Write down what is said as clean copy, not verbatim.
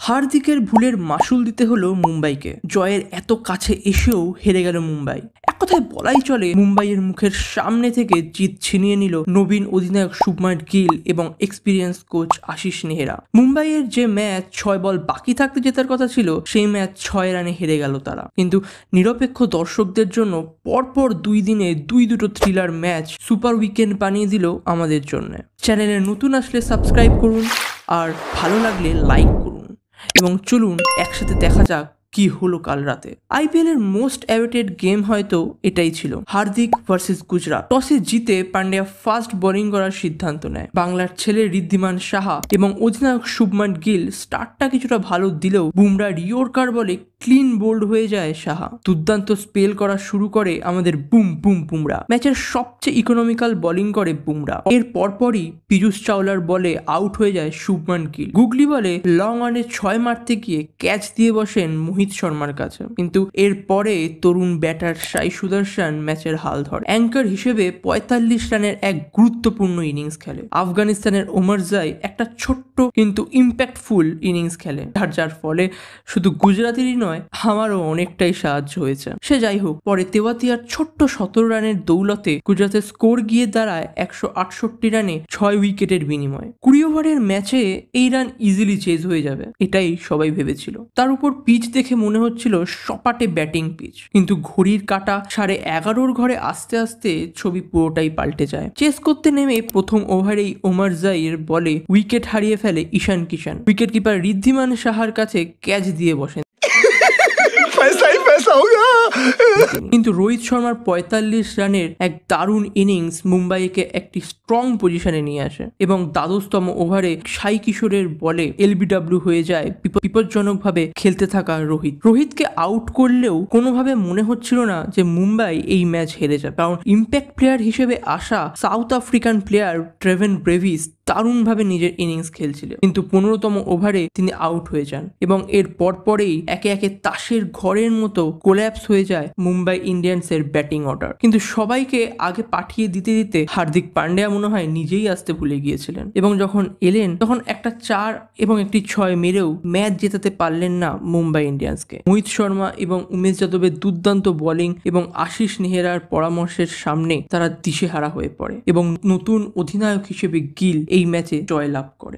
হার্দিকের ভুলের মাসুল দিতে হলো মুম্বাইকে। জয়ের এত কাছে এসেও হেরে গেল মুম্বাই। এক কথায় বলাই চলে মুম্বাইয়ের মুখের সামনে থেকে জিত ছিনিয়ে নিল নবীন অধিনায়ক শুভমান গিল এবং এক্সপিরিয়েন্স কোচ আশিস নেহরা। মুম্বাইয়ের যে ম্যাচ 6 বল বাকি থাকতে জেতার কথা ছিল, সেই ম্যাচ 6 রানে হেরে গেল তারা। কিন্তু নিরপেক্ষ দর্শকদের জন্য পরপর 2 দিনে দুটো থ্রিলার ম্যাচ সুপার উইকেন্ড বানিয়ে দিল আমাদের জন্য। চ্যানেলে নতুন আসলে সাবস্ক্রাইব করুন, আর ভালো লাগলে লাইক করুন, এবং চলুন একসাথে দেখা যাক কি হলো কাল রাতে। আইপিএল এর মোস্ট অ্যাওয়েটেড গেম হয়তো এটাই ছিল, হার্দিক ভার্সেস গুজরাট। টসে জিতে পান্ডিয়া ফার্স্ট বোলিং করার সিদ্ধান্ত নেয়। বাংলার ছেলে ঋদ্ধিমান সাহা এবং অধিনায়ক শুভমান গিল স্টার্টটা কিছুটা ভালো দিলেও বুমরার ইয়র্কার বলে ক্লিন বোল্ড হয়ে যায় সাহা। দুর্দান্ত স্পেল করা শুরু করে আমাদের বুমরা। ম্যাচের সবচেয়ে ইকোনমিক্যাল বোলিং করে বুমরা। এর পরপরই পীযুষ চাওলার বলে আউট হয়ে যায় শুভমান গিল। গুগলি বলে লং অনে 6 মারতে গিয়ে ক্যাচ দিয়ে বসেন মোহিত শর্মার কাছে। কিন্তু এরপরে তরুণ ব্যাটার সাই সুদর্শন ম্যাচের হাল ধরে। অ্যাঙ্কার হিসেবে 45 রানের এক গুরুত্বপূর্ণ ইনিংস খেলে। আফগানিস্তানের ওমরজাই একটা ছোট্ট কিন্তু ইম্প্যাক্টফুল ইনিংস খেলে, যার ফলে শুধু গুজরাটেরই নয়, আমারও অনেকটাই সাহায্য হয়েছে। সে যাই হোক, পরে তেওয়াতিয়ার ছোট্ট 17 রানের দৌলতে গুজরাটের স্কোর গিয়ে দাঁড়ায় 168 রানে 6 উইকেটের বিনিময়ে। 20 ওভারের ম্যাচে এই রান ইজিলি চেজ হয়ে যাবে, এটাই সবাই ভেবেছিল। তার উপর পিচ দেখে মনে হচ্ছিল সপাটে ব্যাটিং পিচ, কিন্তু ঘড়ির কাঁটা 11:30 ঘরে আস্তে আস্তে ছবি পুরোটাই পাল্টে যায়। চেস করতে নেমে প্রথম ওভারেই ওমরজাইয়ের বলে উইকেট হারিয়ে ফেলে ঈশান কিষান। উইকেট কিপার ঋদ্ধিমান সাহার কাছে ক্যাচ দিয়ে বসেন। কিন্তু রোহিত শর্মার 45 রানের এক দারুণ ইনিংস মুম্বাইকে একটি স্ট্রং পজিশনে নিয়ে আসে, এবং দ্বাদশতম ওভারে সাই কিশোরের বলে এলবিডব্লিউ হয়ে যায় বিপজ্জনকভাবে খেলতে থাকা রোহিতকে আউট করলেও কোনোভাবে মনে হচ্ছিল না যে মুম্বাই এই ম্যাচ হেরে যাবে, কারণ ইম্প্যাক্ট প্লেয়ার হিসেবে আসা সাউথ আফ্রিকান প্লেয়ার ট্রেভেন ব্রেভিস দারুণভাবে নিজের ইনিংস খেলছিল। কিন্তু 15তম ওভারে তিনি আউট হয়ে যান, এবং এর পরেই একে একে তাসের ঘরের মতো কোল্যাপস হয়ে যায় মুম্বাই ইন্ডিয়ান্সের ব্যাটিং অর্ডার। কিন্তু সবাইকে আগে পাঠিয়ে দিতে হার্দিক পান্ডিয়া মনে হয় নিজেই আসতে ভুলে গিয়েছিলেন, এবং যখন এলেন তখন একটা 4 এবং একটি 6 মেরেও ম্যাচ জেতাতে পারলেন না মুম্বাই ইন্ডিয়ান্সকে। মোহিত শর্মা এবং উমেশ যাদবের দুর্দান্ত বোলিং এবং আশিস নেহরার পরামর্শের সামনে তারা দিশেহারা হয়ে পড়ে, এবং নতুন অধিনায়ক হিসেবে গিল এই ম্যাচে জয়লাভ করে।